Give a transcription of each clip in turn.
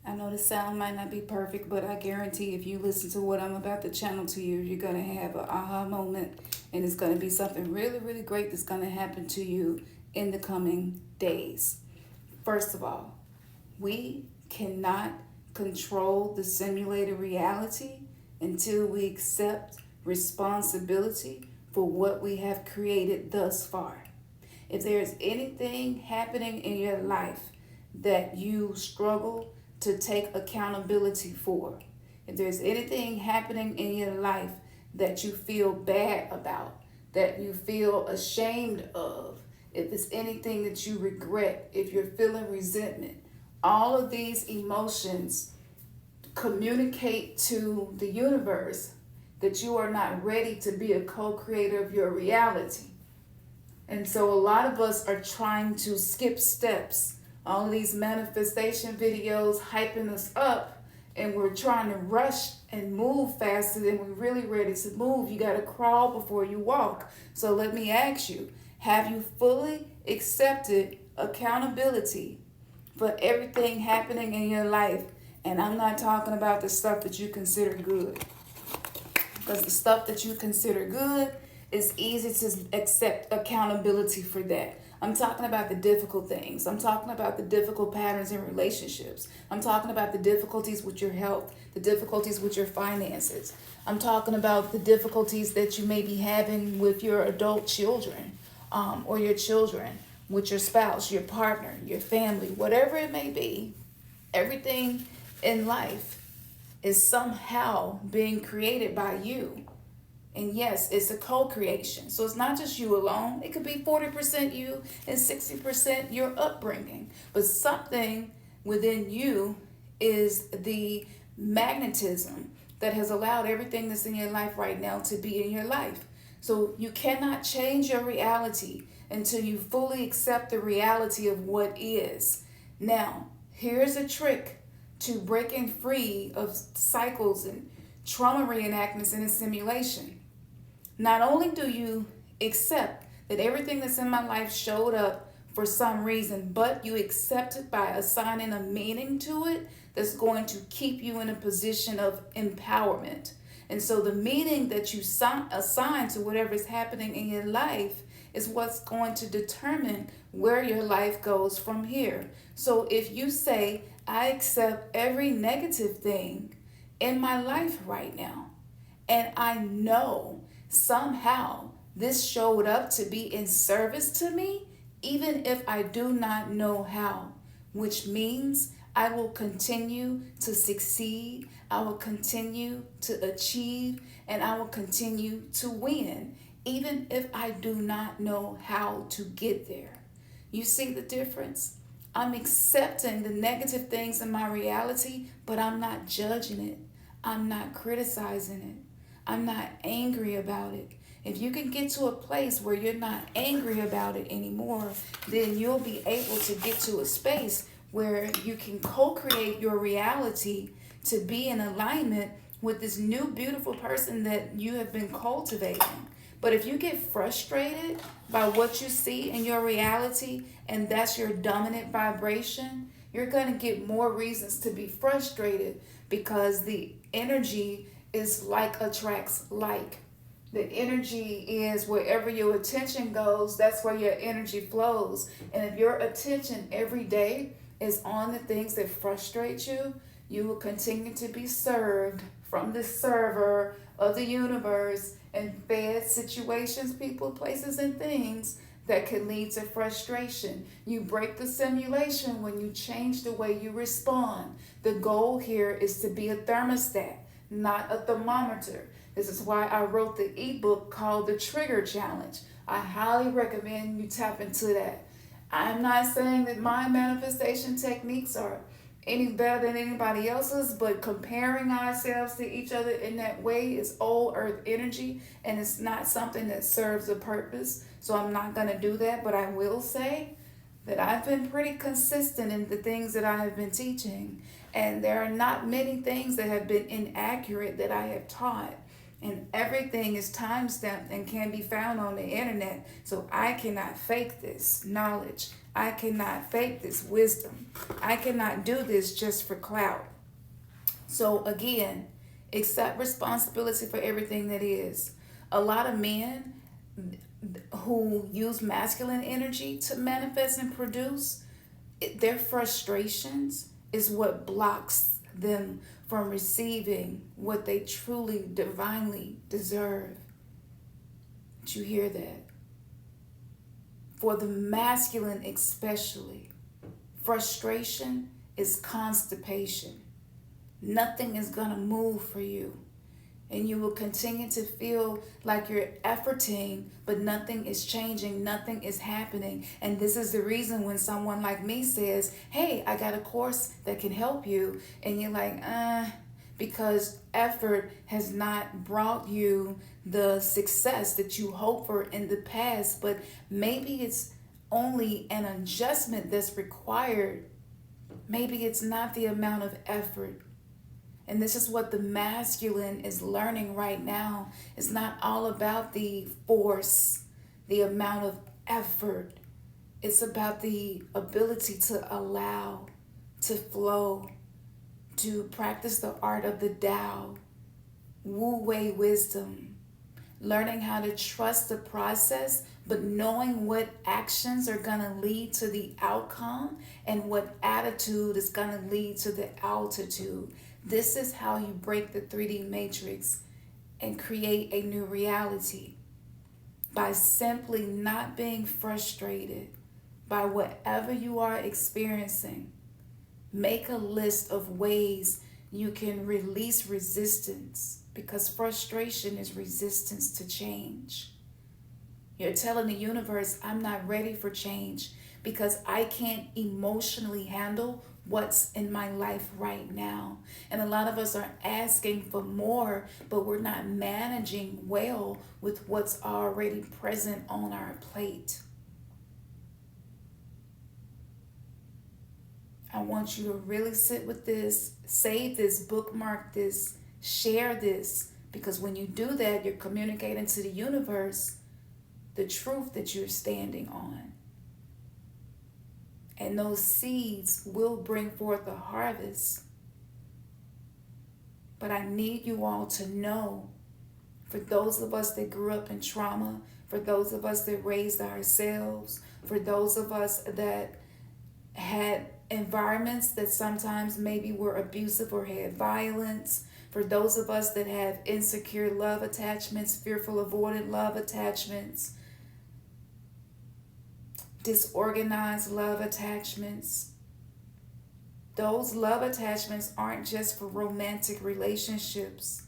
I know the sound might not be perfect, but I guarantee if you listen to what I'm about to channel to you, you're going to have an aha moment, and it's going to be something really, really great that's going to happen to you in the coming days. First of all, we cannot control the simulated reality until we accept responsibility for what we have created thus far. If there's anything happening in your life that you struggle to take accountability for, if there's anything happening in your life that you feel bad about, that you feel ashamed of, if it's anything that you regret, if you're feeling resentment, all of these emotions communicate to the universe that you are not ready to be a co-creator of your reality. And so a lot of us are trying to skip steps. All of these manifestation videos hyping us up, and we're trying to rush and move faster than we're really ready to move. You got to crawl before you walk. So let me ask you, have you fully accepted accountability for everything happening in your life? And I'm not talking about the stuff that you consider good. Because the stuff that you consider good, it's easy to accept accountability for that. I'm talking about the difficult things. I'm talking about the difficult patterns in relationships. I'm talking about the difficulties with your health, the difficulties with your finances. I'm talking about the difficulties that you may be having with your adult children, or your children, with your spouse, your partner, your family, whatever it may be. Everything in life is somehow being created by you. And yes, it's a co-creation. So it's not just you alone. It could be 40% you and 60% your upbringing. But something within you is the magnetism that has allowed everything that's in your life right now to be in your life. So you cannot change your reality until you fully accept the reality of what is. Now, here's a trick to breaking free of cycles and trauma reenactments in a simulation. Not only do you accept that everything that's in my life showed up for some reason, but you accept it by assigning a meaning to it that's going to keep you in a position of empowerment. And so the meaning that you assign to whatever is happening in your life is what's going to determine where your life goes from here. So if you say, I accept every negative thing in my life right now, and I know somehow this showed up to be in service to me, even if I do not know how, which means I will continue to succeed, I will continue to achieve, and I will continue to win, even if I do not know how to get there. You see the difference? I'm accepting the negative things in my reality, but I'm not judging it. I'm not criticizing it. I'm not angry about it. If you can get to a place where you're not angry about it anymore, then you'll be able to get to a space where you can co-create your reality to be in alignment with this new beautiful person that you have been cultivating. But if you get frustrated by what you see in your reality and that's your dominant vibration, you're going to get more reasons to be frustrated, because the energy is like attracts like. The energy is wherever your attention goes, that's where your energy flows. And if your attention every day is on the things that frustrate you, you will continue to be served from the server of the universe and fed situations, people, places, and things that can lead to frustration. You break the simulation when you change the way you respond. The goal here is to be a thermostat, not a thermometer. This is why I wrote the ebook called The Trigger Challenge. I highly recommend you tap into that. I'm not saying that my manifestation techniques are any better than anybody else's, but comparing ourselves to each other in that way is old earth energy, and it's not something that serves a purpose. So I'm not going to do that, but I will say that I've been pretty consistent in the things that I have been teaching, and there are not many things that have been inaccurate that I have taught. And everything is time-stamped and can be found on the internet. So I cannot fake this knowledge. I cannot fake this wisdom. I cannot do this just for clout. So again, accept responsibility for everything that is. A lot of men who use masculine energy to manifest and produce, their frustrations is what blocks them from receiving what they truly divinely deserve. Did you hear that? For the masculine especially, frustration is constipation. Nothing is going to move for you. And you will continue to feel like you're efforting, but nothing is changing, nothing is happening. And this is the reason when someone like me says, hey, I got a course that can help you. And you're like, because effort has not brought you the success that you hoped for in the past. But maybe it's only an adjustment that's required. Maybe it's not the amount of effort. And this is what the masculine is learning right now. It's not all about the force, the amount of effort. It's about the ability to allow, to flow, to practice the art of the Tao, Wu-Wei wisdom, learning how to trust the process, but knowing what actions are going to lead to the outcome and what attitude is going to lead to the altitude. This is how you break the 3D matrix and create a new reality, by simply not being frustrated by whatever you are experiencing. Make a list of ways you can release resistance, because frustration is resistance to change. You're telling the universe, I'm not ready for change because I can't emotionally handle what's in my life right now. And a lot of us are asking for more, but we're not managing well with what's already present on our plate. I want you to really sit with this, save this, bookmark this, share this, because when you do that, you're communicating to the universe the truth that you're standing on. And those seeds will bring forth a harvest. But I need you all to know, for those of us that grew up in trauma, for those of us that raised ourselves, for those of us that had environments that sometimes maybe were abusive or had violence, for those of us that have insecure love attachments, fearful avoidant love attachments, disorganized love attachments. Those love attachments aren't just for romantic relationships.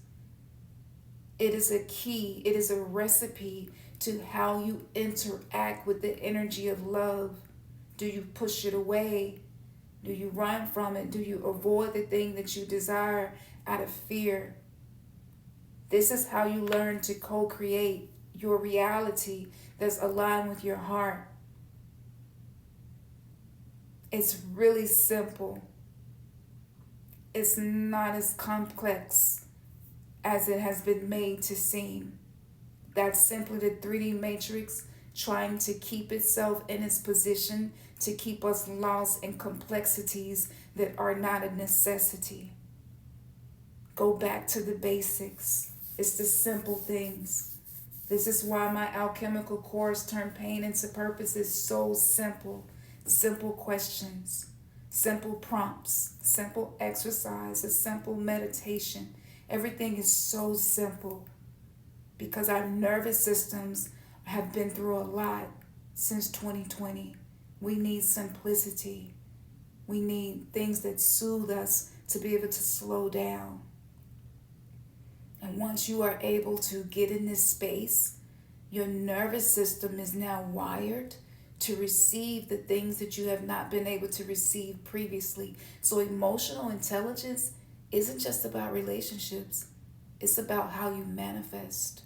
It is a key, it is a recipe to how you interact with the energy of love. Do you push it away? Do you run from it? Do you avoid the thing that you desire out of fear? This is how you learn to co-create your reality that's aligned with your heart. It's really simple. It's not as complex as it has been made to seem. That's simply the 3D matrix trying to keep itself in its position to keep us lost in complexities that are not a necessity. Go back to the basics. It's the simple things. This is why my alchemical course, Turn Pain into Purpose, is so simple. Simple questions, simple prompts, simple exercise, a simple meditation. Everything is so simple because our nervous systems have been through a lot since 2020. We need simplicity. We need things that soothe us to be able to slow down. And once you are able to get in this space, your nervous system is now wired to receive the things that you have not been able to receive previously. So emotional intelligence isn't just about relationships. It's about how you manifest.